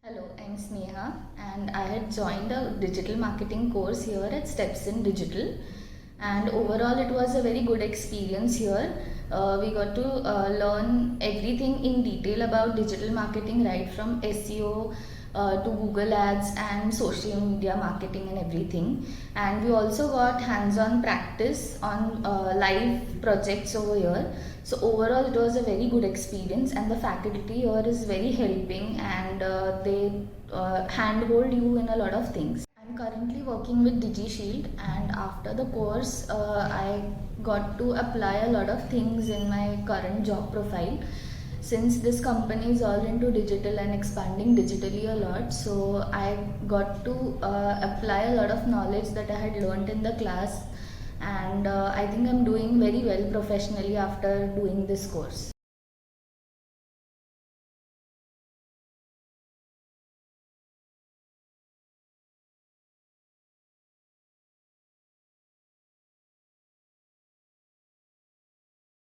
Hello, I'm Sneha and I had joined a digital marketing course here at Steps in Digital, and overall it was a very good experience here. We got to learn everything in detail about digital marketing, right from SEO to Google Ads and social media marketing and everything. And we also got hands-on practice on live projects over here. So overall it was a very good experience, and the faculty here is very helping, and they handhold you in a lot of things. I'm currently working with DigiShield, and after the course I got to apply a lot of things in my current job profile. Since this company is all into digital and expanding digitally a lot, so I got to apply a lot of knowledge that I had learned in the class, and I think I'm doing very well professionally after doing this course.